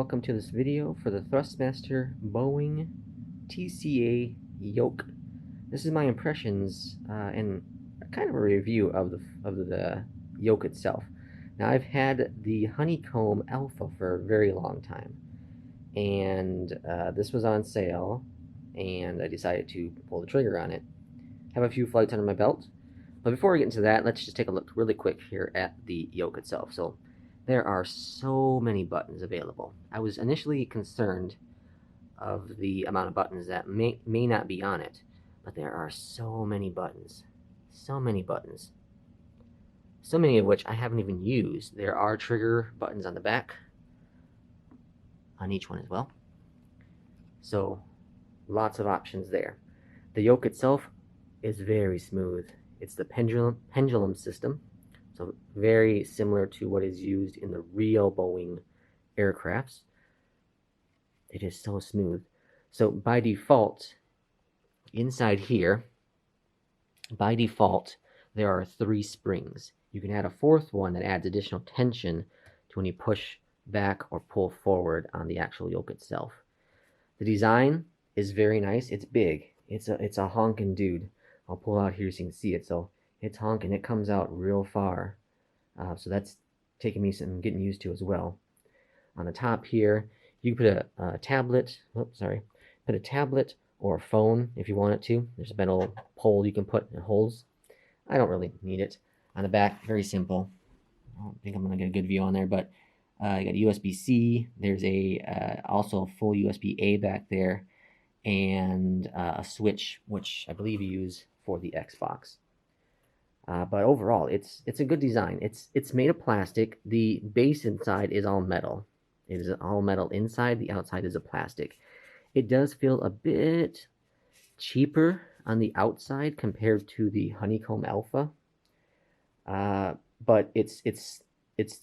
welcome to this video for the Thrustmaster Boeing TCA Yoke. This is my impressions and kind of a review of the Yoke itself. Now, I've had the Honeycomb Alpha for a very long time, and this was on sale, and I decided to pull the trigger on it. Have a few flights under my belt, but before we get into that, let's just take a look really quick here at the Yoke itself. So there are so many buttons available. I was initially concerned of the amount of buttons that may not be on it, but there are so many buttons. So many buttons. So many of which I haven't even used. There are trigger buttons on the back, on each one as well. So lots of options there. The Yoke itself is very smooth. It's the pendulum system. So very similar to what is used in the real Boeing aircrafts. It is so smooth. So by default, inside here, by default, there are 3 springs. You can add a 4th one that adds additional tension to when you push back or pull forward on the actual Yoke itself. The design is very nice. It's big. It's a honking dude. I'll pull out here so you can see it. So it's honking. It comes out real far. So that's taking me some getting used to as well. On the top here, you can put a tablet. Put a tablet or a phone if you want it to. There's a metal pole you can put in holes. I don't really need it. On the back, very simple. I don't think I'm gonna get a good view on there, but you got USB-C. There's also a full USB-A back there, and a switch, which I believe you use for the Xbox. But overall, it's a good design. It's made of plastic. The base inside is all metal. It is all metal inside. The outside is a plastic. It does feel a bit cheaper on the outside compared to the Honeycomb Alpha. But it's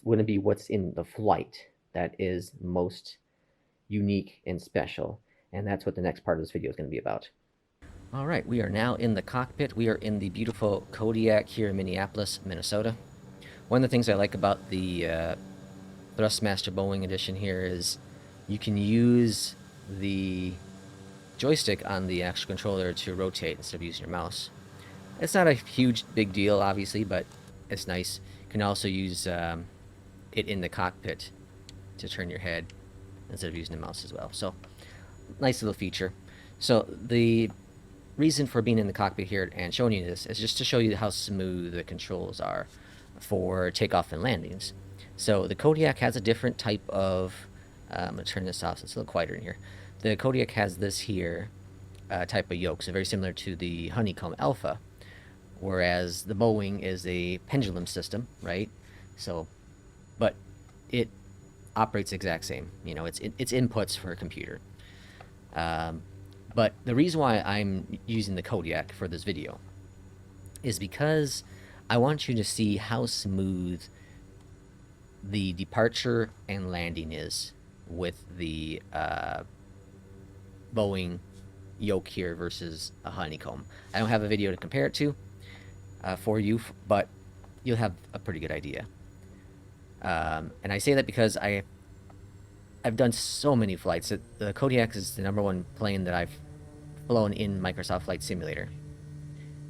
going to be what's in the flight that is most unique and special. And that's what the next part of this video is going to be about. All right, we are now in the cockpit. We are in the beautiful Kodiak here in Minneapolis, Minnesota. One of the things I like about the Thrustmaster Boeing edition here is you can use the joystick on the actual controller to rotate instead of using your mouse. It's not a huge big deal, obviously, but it's nice. You can also use it in the cockpit to turn your head instead of using the mouse as well. So, nice little feature. So, the reason for being in the cockpit here and showing you this is just to show you how smooth the controls are for takeoff and landings. So the Kodiak has a different type of, I'm going to turn this off so it's a little quieter in here. The Kodiak has this here type of yoke, so very similar to the Honeycomb Alpha, whereas the Boeing is a pendulum system, right? So, but it operates the exact same. You know, it's inputs for a computer. But the reason why I'm using the Kodiak for this video is because I want you to see how smooth the departure and landing is with the Boeing Yoke here versus a Honeycomb. I don't have a video to compare it to for you, but you'll have a pretty good idea. And I say that because I've done so many flights. The Kodiak is the #1 plane that I've flown in Microsoft Flight Simulator.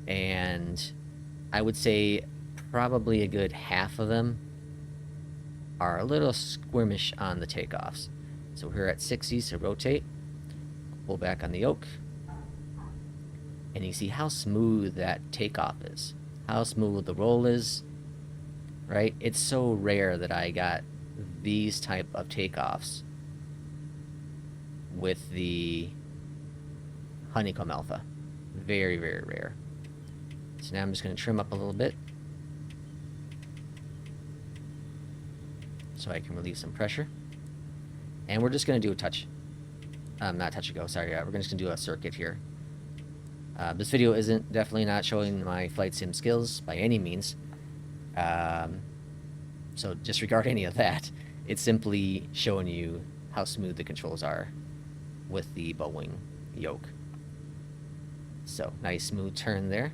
And I would say probably a good half of them are a little squirmish on the takeoffs. So we're at 60, so rotate, pull back on the Yoke, and you see how smooth that takeoff is, how smooth the roll is, right? It's so rare that I got these type of takeoffs with the Honeycomb Alpha. Very, very rare. So now I'm just going to trim up a little bit so I can relieve some pressure. And we're just going to do a not touch and go, sorry. We're just going to do a circuit here. This video isn't definitely not showing my flight sim skills by any means. So disregard any of that. It's simply showing you how smooth the controls are with the Boeing Yoke. So, nice smooth turn there.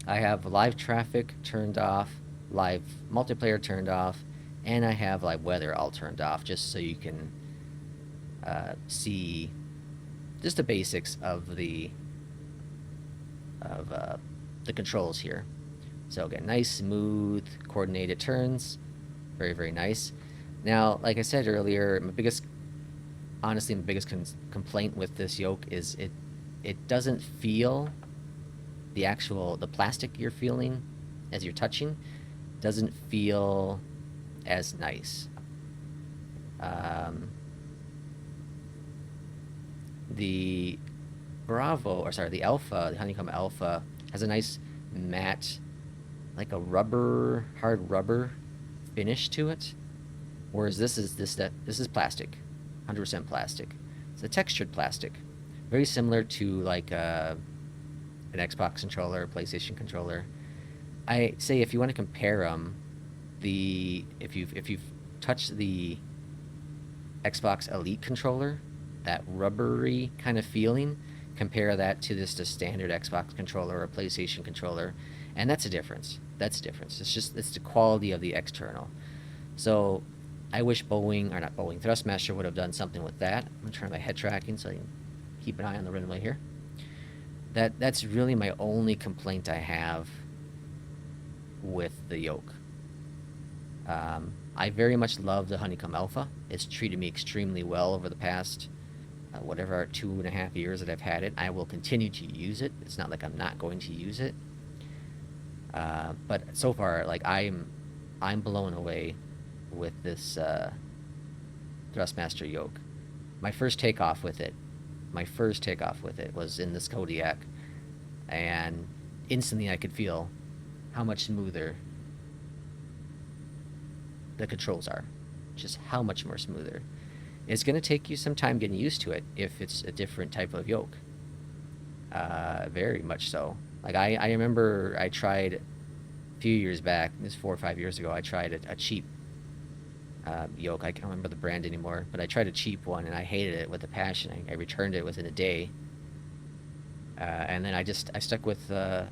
I have live traffic turned off, live multiplayer turned off, And I have like weather all turned off just so you can see just the basics of the controls here. So again, nice, smooth, coordinated turns, very, very nice. Now, like I said earlier, honestly, my biggest complaint with this yoke is it doesn't feel the plastic you're feeling as you're touching doesn't feel as nice. The the Alpha, the Honeycomb Alpha, has a nice matte, like a hard rubber finish to it. Whereas this is plastic, 100% plastic. It's a textured plastic, very similar to like an Xbox controller, PlayStation controller. I say if you want to compare them, if you've touched the Xbox Elite controller, that rubbery kind of feeling, compare that to just a standard Xbox controller or a PlayStation controller, and that's a difference. That's a difference. It's the quality of the external. So I wish Thrustmaster would have done something with that. I'm gonna turn my head tracking so I can keep an eye on the runway here. That's really my only complaint I have with the yoke. I very much love the Honeycomb Alpha. It's treated me extremely well over the past, 2.5 years that I've had it. I will continue to use it. It's not like I'm not going to use it. But so far, like I'm blown away with this Thrustmaster yoke. My first takeoff with it was in this Kodiak, and instantly I could feel how much smoother the controls are. Just how much more smoother. It's going to take you some time getting used to it if it's a different type of yoke. Very much so. Like I remember I tried a few years back, this 4 or 5 years ago, I tried a cheap yoke. I can't remember the brand anymore, but I tried a cheap one and I hated it with a passion. I returned it within a day. And then I stuck with a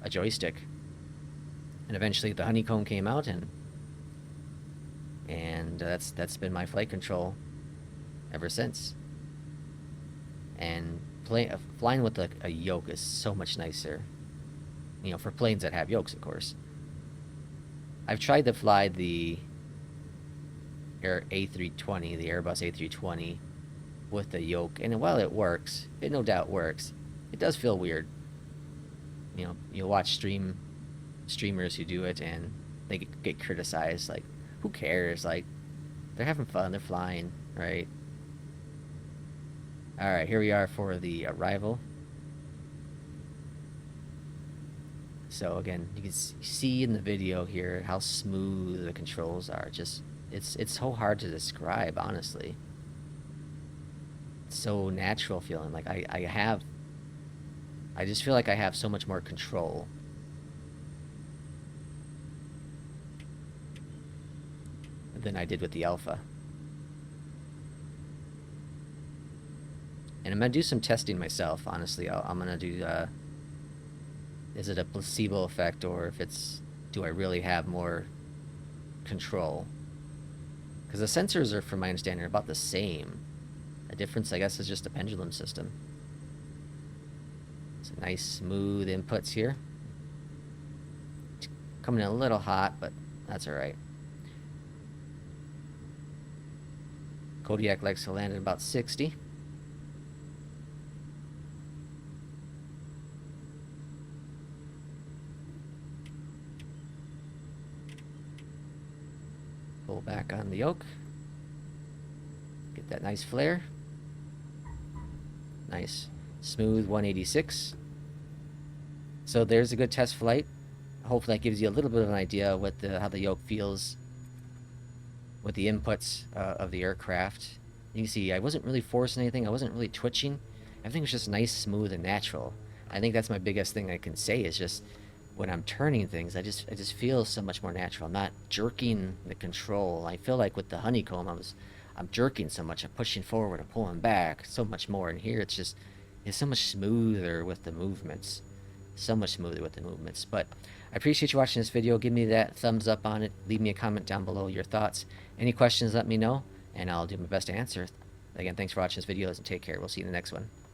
joystick. And eventually the Honeycomb came out, and that's been my flight control ever since. And flying with a yoke is so much nicer, for planes that have yokes, of course. I've tried to fly the A320, the Airbus A320, with the yoke, and while it works, it no doubt works, it does feel weird. You'll watch streamers who do it, and they get criticized. Like, who cares? Like, they're having fun, they're flying, right? Alright, here we are for the arrival. So again, you can see in the video here how smooth the controls are. Just it's so hard to describe, honestly. It's so natural feeling. Like I just feel like I have so much more control. Than I did with the Alpha. And I'm going to do some testing myself, honestly. I'm going to do, is it a placebo effect, or if do I really have more control? Because the sensors are, from my understanding, about the same. The difference, I guess, is just the pendulum system. Some nice, smooth inputs here. Coming in a little hot, but that's alright. Kodiak likes to land at about 60. Pull back on the yoke. Get that nice flare. Nice. Smooth 186. So there's a good test flight. Hopefully that gives you a little bit of an idea what how the yoke feels with the inputs of the aircraft. You can see I wasn't really forcing anything. I wasn't really twitching. Everything was just nice, smooth, and natural. I think that's my biggest thing I can say is just when I'm turning things, I just feel so much more natural. I'm not jerking the control. I feel like with the Honeycomb, I'm jerking so much. I'm pushing forward, I'm pulling back so much more. And here it's so much smoother with the movements. so much smoother with the movements. But I appreciate you watching this video. Give me that thumbs up on it. Leave me a comment down below your thoughts. Any questions, let me know, and I'll do my best to answer. Again, thanks for watching this video, and take care. We'll see you in the next one.